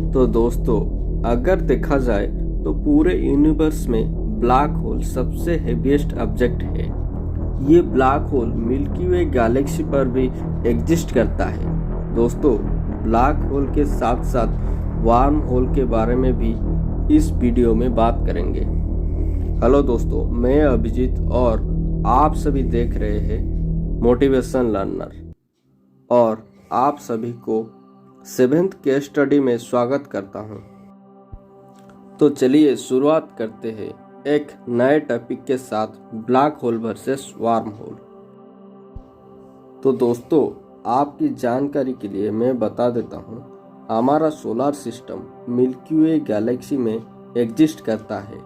तो दोस्तों, अगर देखा जाए तो पूरे यूनिवर्स में ब्लैक होल सबसे हेवीएस्ट ऑब्जेक्ट है। ये ब्लैक होल मिल्की वे गैलेक्सी पर भी एग्जिस्ट करता है। दोस्तों, ब्लैक होल के साथ साथ वार्म होल के बारे में भी इस वीडियो में बात करेंगे। हेलो दोस्तों, मैं अभिजीत और आप सभी देख रहे हैं मोटिवेशन लर्नर और आप सभी को 7th केस स्टडी में स्वागत करता हूं। तो चलिए शुरुआत करते हैं एक नए टॉपिक के साथ, black hole versus wormhole. तो दोस्तों, आपकी जानकारी के लिए मैं बता देता हूं, हमारा सोलर सिस्टम मिल्की वे गैलेक्सी में एग्जिस्ट करता है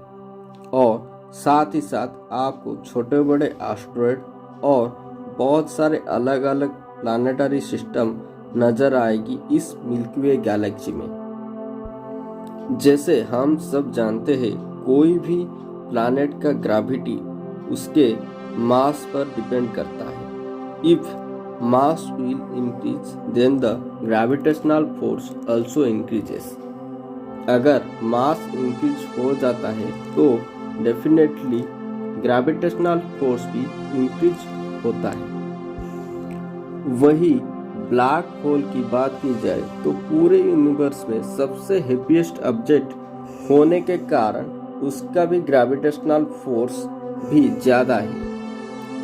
और साथ ही साथ आपको छोटे बड़े एस्टेरॉयड और बहुत सारे अलग अलग प्लानिटरी सिस्टम नजर आएगी इस मिल्की वे गैलेक्सी में। जैसे हम सब जानते हैं, कोई भी प्लैनेट का ग्रेविटी उसके मास पर डिपेंड करता है। If mass will increase then the gravitational force also increases. अगर मास इंक्रीज हो जाता है तो डेफिनेटली ग्रेविटेशनल फोर्स भी इंक्रीज होता है। वही ब्लैक होल की बात की जाए तो पूरे यूनिवर्स में सबसे हेवीएस्ट ऑब्जेक्ट होने के कारण उसका भी ग्रेविटेशनल फोर्स भी ज़्यादा है।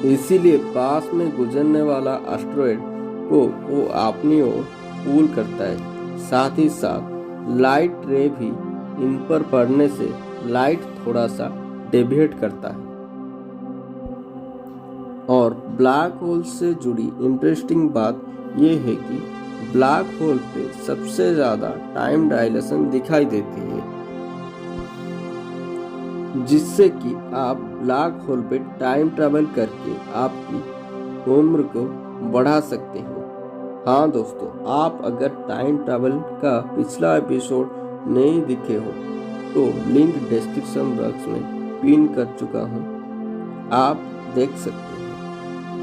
इसीलिए पास में गुजरने वाला एस्टेरॉयड को वो अपनी ओर पुल करता है। साथ ही साथ लाइट रे भी इन पर पड़ने से लाइट थोड़ा सा डेविएट करता है। और ब्लैक होल से जुड़ी इंटरेस्टिंग बात ये है कि ब्लैक होल पे सबसे ज़्यादा टाइम डायलेशन दिखाई देती है, जिससे कि आप ब्लैक होल पे टाइम ट्रैवल करके आपकी उम्र को बढ़ा सकते हो। हाँ दोस्तों, आप अगर टाइम ट्रैवल का पिछला एपिसोड नहीं दिखे हो तो लिंक डिस्क्रिप्शन बॉक्स में पिन कर चुका हूँ, आप देख सकते हैं।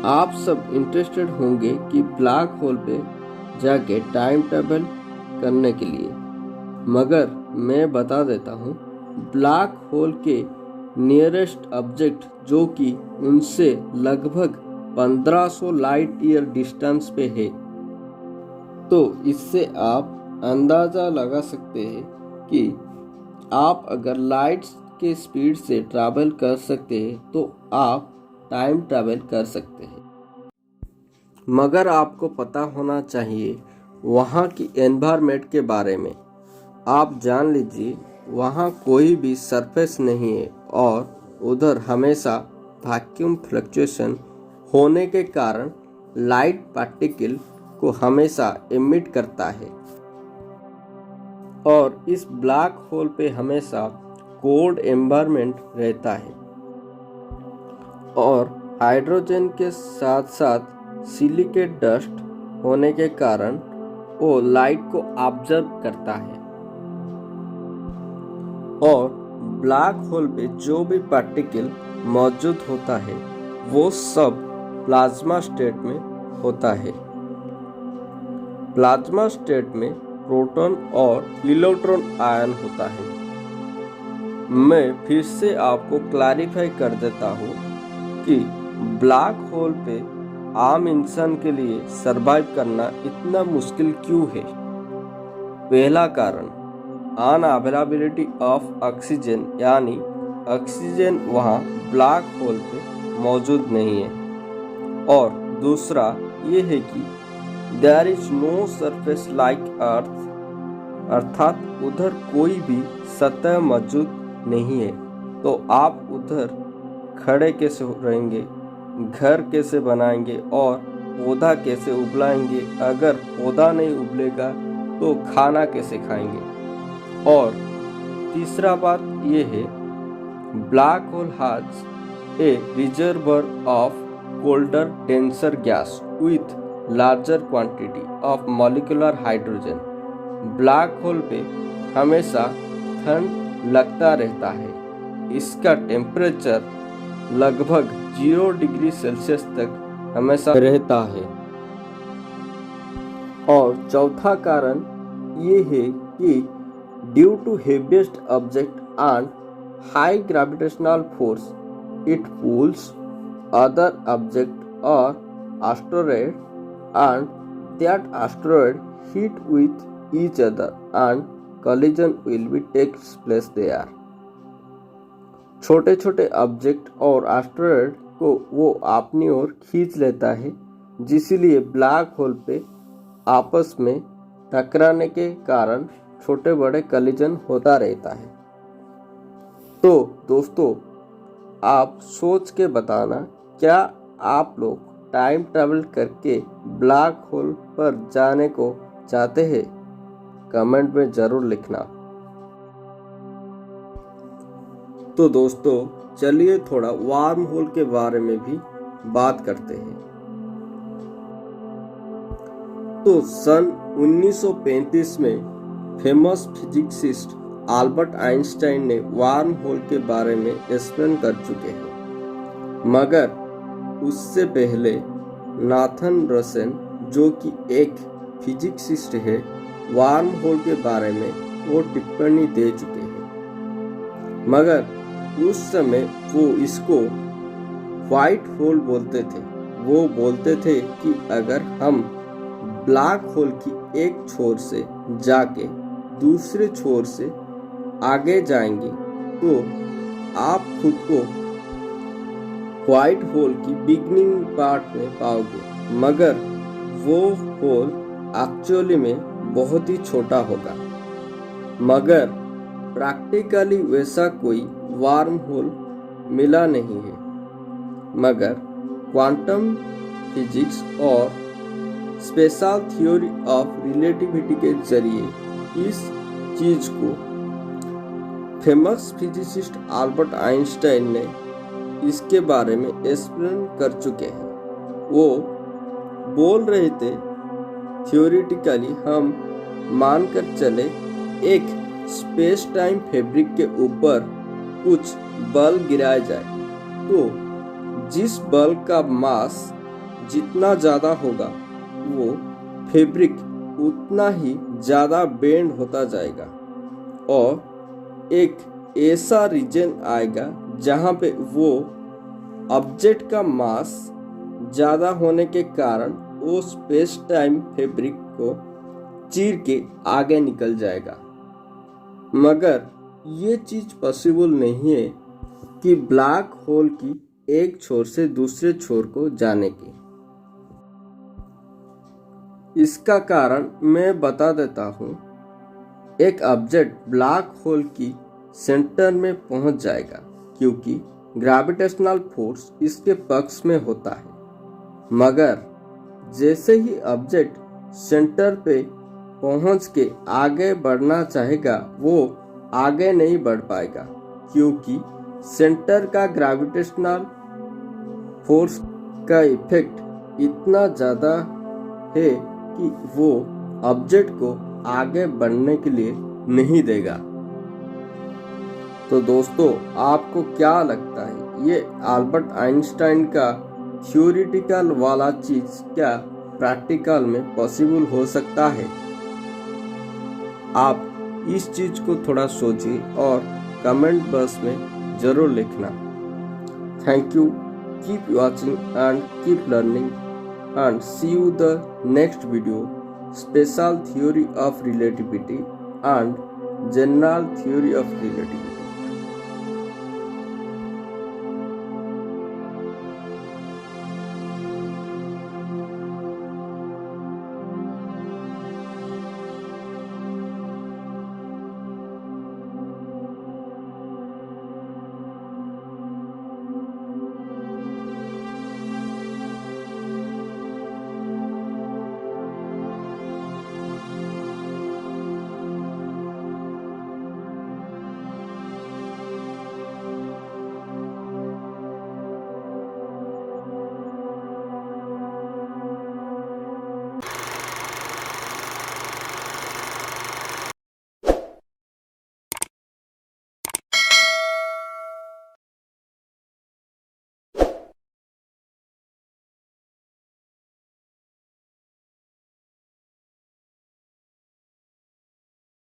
आप सब इंटरेस्टेड होंगे कि ब्लैक होल पे जाके टाइम ट्रैवल करने के लिए, मगर मैं बता देता हूँ, ब्लैक होल के नियरेस्ट ऑब्जेक्ट जो कि उनसे लगभग 1500 लाइट ईयर डिस्टेंस पे है। तो इससे आप अंदाज़ा लगा सकते हैं कि आप अगर लाइट के स्पीड से ट्रैवल कर सकते हैं तो आप टाइम ट्रैवल कर सकते हैं। मगर आपको पता होना चाहिए वहाँ की एनवायरनमेंट के बारे में। आप जान लीजिए, वहाँ कोई भी सरफेस नहीं है और उधर हमेशा वैक्यूम फ्लक्चुएशन होने के कारण लाइट पार्टिकल को हमेशा एमिट करता है। और इस ब्लैक होल पे हमेशा कोल्ड एनवायरनमेंट रहता है और हाइड्रोजन के साथ साथ सिलिकेट डस्ट होने के कारण वो लाइट को ऑब्जर्व करता है। और ब्लैक होल पे जो भी पार्टिकल मौजूद होता है वो सब प्लाज्मा स्टेट में होता है। प्लाज्मा स्टेट में प्रोटॉन और इलेक्ट्रॉन आयन होता है। मैं फिर से आपको क्लैरिफाई कर देता हूँ कि ब्लैक होल पे आम इंसान के लिए सरवाइव करना इतना मुश्किल क्यों है। पहला कारण अनअवेलेबिलिटी ऑफ ऑक्सीजन, यानी ऑक्सीजन वहाँ ब्लैक होल पे मौजूद नहीं है। और दूसरा ये है कि there is no surface like earth, अर्थात उधर कोई भी सतह मौजूद नहीं है। तो आप उधर खड़े कैसे रहेंगे, घर कैसे बनाएंगे और पौधा कैसे उबलाएंगे? अगर पौधा नहीं उबलेगा तो खाना कैसे खाएंगे? और तीसरा बात ये है, black hole has a reservoir of colder denser gas with larger quantity of molecular hydrogen. Black hole पे हमेशा ठंड लगता रहता है। इसका टेम्परेचर लगभग 0 डिग्री सेल्सियस तक हमेशा रहता है। और चौथा कारण ये है कि Due to heaviest object and high gravitational force, it pulls other object or asteroid, and that asteroid hit with each other and collision will be takes place there. छोटे छोटे ऑब्जेक्ट और एस्टेरॉयड को वो अपनी ओर खींच लेता है, जिसलिए ब्लैक होल पे आपस में टकराने के कारण छोटे बड़े कलिजन होता रहता है। तो दोस्तों, आप सोच के बताना, क्या आप लोग टाइम ट्रैवल करके ब्लैक होल पर जाने को चाहते हैं? कमेंट में ज़रूर लिखना। तो दोस्तों, चलिए थोड़ा वार्म होल के बारे में भी बात करते हैं। तो सन 1935 में फेमस फिजिसिस्ट अल्बर्ट आइंस्टाइन ने वार्म होल के बारे में एक्सप्लेन कर चुके हैं, मगर उससे पहले नाथन रसेल, जो कि एक फिजिसिस्ट है, वार्म होल के बारे में वो टिप्पणी दे चुके हैं। मगर उस समय वो इसको व्हाइट होल बोलते थे। वो बोलते थे कि अगर हम ब्लैक होल की एक छोर से जाके दूसरे छोर से आगे जाएंगे तो आप खुद को व्हाइट होल की बिगनिंग पार्ट में पाओगे, मगर वो होल एक्चुअली में बहुत ही छोटा होगा। मगर प्रैक्टिकली वैसा कोई वार्म होल मिला नहीं है, मगर क्वांटम फिजिक्स और स्पेशल थ्योरी ऑफ रिलेटिविटी के जरिए इस चीज को फेमस फिजिसिस्ट अल्बर्ट आइंस्टाइन ने इसके बारे में एक्सप्लेन कर चुके हैं। वो बोल रहे थे, थ्योरेटिकली हम मानकर चले एक स्पेस टाइम फैब्रिक के ऊपर कुछ बल गिराया जाए, तो जिस बल का मास जितना ज़्यादा होगा वो फैब्रिक उतना ही ज़्यादा बेंड होता जाएगा और एक ऐसा रीजन आएगा जहाँ पे वो ऑब्जेक्ट का मास ज़्यादा होने के कारण वो स्पेस टाइम फैब्रिक को चीर के आगे निकल जाएगा। मगर ये चीज़ पॉसिबल नहीं है कि ब्लैक होल की एक छोर से दूसरे छोर को जाने की। इसका कारण मैं बता देता हूँ। एक ऑब्जेक्ट ब्लैक होल की सेंटर में पहुँच जाएगा क्योंकि ग्रेविटेशनल फोर्स इसके पक्ष में होता है, मगर जैसे ही ऑब्जेक्ट सेंटर पे पहुँच के आगे बढ़ना चाहेगा, वो आगे नहीं बढ़ पाएगा क्योंकि सेंटर का ग्रेविटेशनल फोर्स का इफेक्ट इतना ज़्यादा है कि वो ऑब्जेक्ट को आगे बढ़ने के लिए नहीं देगा। तो दोस्तों, आपको क्या लगता है, ये अल्बर्ट आइंस्टाइन का थ्योरेटिकल वाला चीज़ क्या प्रैक्टिकल में पॉसिबल हो सकता है? आप इस चीज़ को थोड़ा सोचिए और कमेंट बॉक्स में ज़रूर लिखना। Thank you, keep watching and keep learning and see you the next video, special theory of relativity and general theory of relativity.